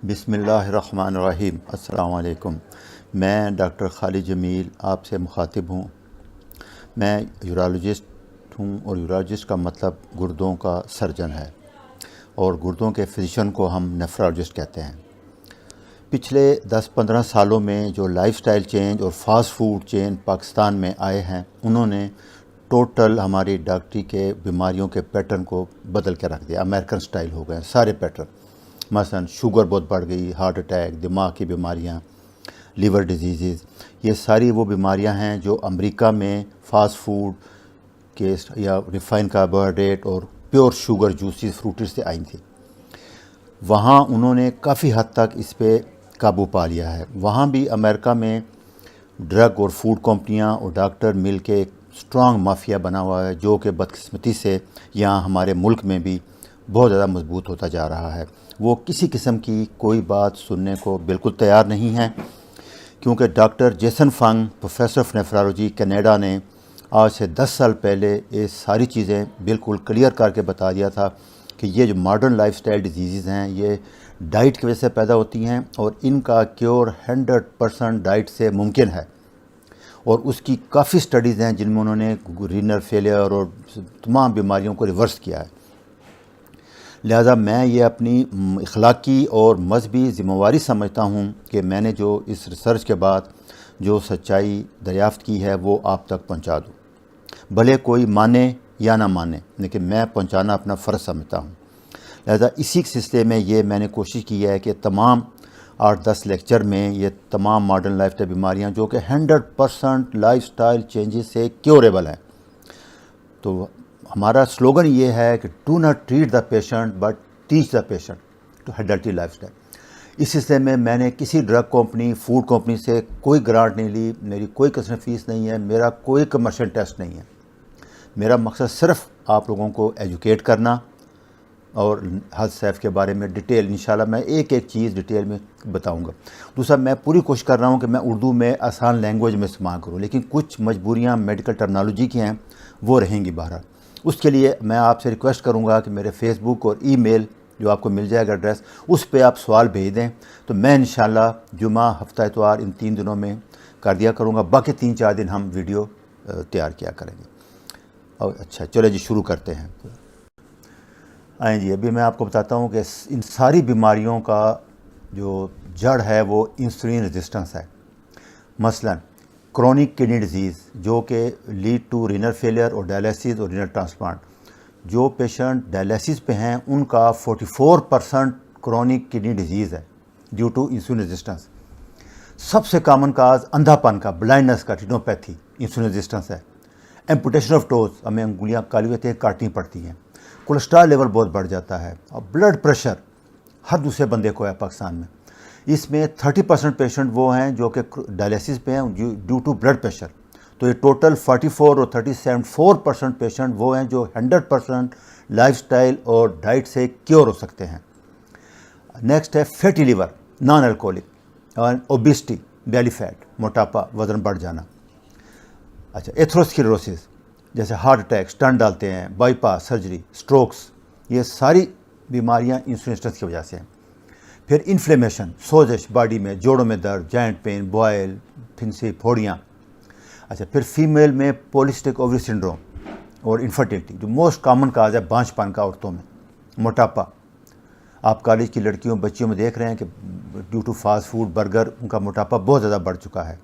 بسم اللہ الرحمن الرحیم۔ السلام علیکم۔ میں ڈاکٹر خالد جمیل آپ سے مخاطب ہوں۔ میں یورالوجسٹ ہوں، اور یورالوجسٹ کا مطلب گردوں کا سرجن ہے، اور گردوں کے فزیشین کو ہم نیفرالوجسٹ کہتے ہیں۔ پچھلے 10-15 سالوں میں جو لائف سٹائل چینج اور فاسٹ فوڈ چین پاکستان میں آئے ہیں، انہوں نے ٹوٹل ہماری ڈاکٹری کے بیماریوں کے پیٹرن کو بدل کے رکھ دیا۔ امریکن سٹائل ہو گئے سارے پیٹرن۔ مثلا شوگر بہت بڑھ گئی، ہارٹ اٹیک، دماغ کی بیماریاں، لیور ڈیزیزز، یہ ساری وہ بیماریاں ہیں جو امریکہ میں فاسٹ فوڈ کے یا ریفائن کاربوہائیڈریٹ اور پیور شوگر جوسز فروٹس سے آئی تھیں۔ وہاں انہوں نے کافی حد تک اس پہ قابو پا لیا ہے۔ وہاں بھی امریکہ میں ڈرگ اور فوڈ کمپنیاں اور ڈاکٹر مل کے ایک اسٹرانگ مافیا بنا ہوا ہے، جو کہ بدقسمتی سے یہاں ہمارے ملک میں بھی بہت زیادہ مضبوط ہوتا جا رہا ہے۔ وہ کسی قسم کی کوئی بات سننے کو بالکل تیار نہیں ہے، کیونکہ doctor Jason Fung, professor of nephrology Canada نے آج سے 10 سال پہلے یہ ساری چیزیں بالکل کلیئر کر کے بتا دیا تھا کہ یہ جو ماڈرن لائف سٹائل ڈیزیزز ہیں یہ ڈائٹ کی وجہ سے پیدا ہوتی ہیں، اور ان کا کیور 100% ڈائٹ سے ممکن ہے۔ اور اس کی کافی سٹڈیز ہیں جن میں انہوں نے رینل فیلئر اور تمام بیماریوں کو ریورس کیا ہے۔ لہٰذا میں یہ اپنی اخلاقی اور مذہبی ذمہ داری سمجھتا ہوں کہ میں نے جو اس ریسرچ کے بعد جو سچائی دریافت کی ہے وہ آپ تک پہنچا دوں، بھلے کوئی مانے یا نہ مانے، لیکن میں پہنچانا اپنا فرض سمجھتا ہوں۔ لہذا اسی سلسلے میں میں نے کوشش کی ہے کہ تمام 8-10 لیکچر میں یہ تمام ماڈرن لائف سٹائل بیماریاں جو کہ 100% لائف سٹائل چینجز سے کیوریبل ہیں، تو ہمارا سلوگن یہ ہے کہ do not treat the patient but teach the patient to healthy lifestyle. اس سلسلے میں نے کسی ڈرگ کمپنی، فوڈ کمپنی سے کوئی گرانٹ نہیں لی، میری کوئی کنسلٹ فیس نہیں ہے، میرا کوئی کمرشل ٹیسٹ نہیں ہے۔ میرا مقصد صرف آپ لوگوں کو ایجوکیٹ کرنا اور ہیلتھ سیف کے بارے میں ڈیٹیل، انشاءاللہ میں ایک چیز ڈیٹیل میں بتاؤں گا۔ دوسرا، میں پوری کوشش کر رہا ہوں کہ میں اردو میں آسان لینگویج میں استعمال کروں، لیکن کچھ مجبوریاں میڈیکل ٹرمنالوجی کی ہیں، وہ رہیں گی بہرحال۔ اس کے لیے میں آپ سے ریکویسٹ کروں گا کہ میرے فیس بک اور ای میل جو آپ کو مل جائے گا ایڈریس، اس پہ آپ سوال بھیج دیں، تو میں انشاءاللہ جمعہ، ہفتہ اتوار، ان 3 دنوں میں کر دیا کروں گا۔ باقی 3-4 دن ہم ویڈیو تیار کیا کریں گے۔ اور اچھا چلے جی، شروع کرتے ہیں۔ آئیں جی، ابھی میں آپ کو بتاتا ہوں کہ ان ساری بیماریوں کا جو جڑ ہے وہ انسولین ریزسٹنس ہے۔ مثلا کرونک کڈنی ڈیزیز جو کہ لیڈ ٹو رینل فیلئر اور ڈائلیسس اور رینل ٹرانسپلانٹ۔ جو پیشنٹ ڈائلیسس پہ ہیں ان کا 44% کرونک کڈنی ڈیزیز ہے ڈیو ٹو انسولین ریزسٹنس۔ سب سے کامن کاز اندھا پن کا، بلائنڈنس کا، ریٹینوپیتھی، انسولین ریزسٹنس ہے۔ ایمپوٹیشن آف ٹوز، ہمیں انگلیاں کالی ہوتی ہیں، کاٹنی پڑتی ہیں۔ کولیسٹرول لیول بہت بڑھ جاتا ہے، اور بلڈ پریشر ہر دوسرے بندے کو ہے پاکستان میں۔ اس میں 30% پیشنٹ وہ ہیں جو کہ ڈائلیسس پہ ہیں ڈیو ٹو بلڈ پریشر۔ تو یہ ٹوٹل 44 اور 37% پیشنٹ وہ ہیں جو 100% لائف سٹائل اور ڈائٹ سے کیور ہو سکتے ہیں۔ نیکسٹ ہے فیٹی لیور، نان الکوہلک، اور اوبیسٹی، بیلی فیٹ، موٹاپا، وزن بڑھ جانا۔ اچھا، ایتھروسکلیروسس جیسے ہارٹ اٹیک، سٹنٹ ڈالتے ہیں، بائی پاس سرجری، سٹروکس، یہ ساری بیماریاں انسولین ریزسٹنس کی وجہ سے ہیں۔ پھر انفلیمیشن، سوزش باڈی میں، جوڑوں میں درد، جوائنٹ پین، بوائل، پھنسی، پھوڑیاں۔ اچھا، پھر فیمیل میں پولیسٹک اووری سنڈروم اور انفرٹیلٹی جو موسٹ کامن کاز ہے بانجھ پن کا عورتوں میں۔ موٹاپا، آپ کالج کی لڑکیوں بچیوں میں دیکھ رہے ہیں کہ due to fast food, burger, ان کا موٹاپا بہت زیادہ بڑھ چکا ہے۔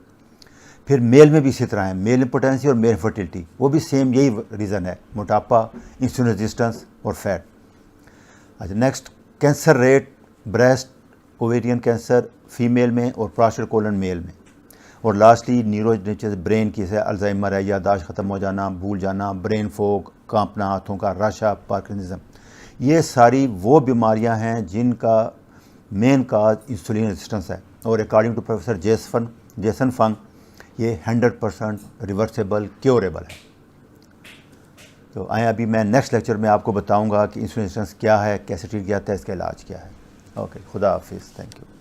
پھر میل میں بھی اسی طرح ہے، میل امپوٹینسی اور میل انفرٹیلٹی، وہ بھی سیم یہی ریزن ہے، موٹاپا، انسولین ریزسٹنس اور فیٹ۔ اچھا، next cancer rate, breast, ovarian cancer female میں اور پراسٹیٹ کولن میل میں۔ اور لاسٹلی نیورو برین کی سے الزائمر ہے، یادداشت ختم ہو جانا، بھول جانا، برین فوگ، کانپنا ہاتھوں کا، راشا، پارکنسزم۔ یہ ساری وہ بیماریاں ہیں جن کا مین کاز انسولین ریزسٹنس ہے، اور اکارڈنگ ٹو پروفیسر جیسن فنگ یہ 100% ریورسیبل، کیوریبل ہے۔ تو آئیں ابھی میں نیکسٹ لیکچر میں آپ کو بتاؤں گا کہ انسولین ریزسٹنس کیا ہے، کیسے ٹریٹ کیا جاتا ہے، اس کا علاج کیا ہے۔ اوکے، خدا حافظ، تھینک یو۔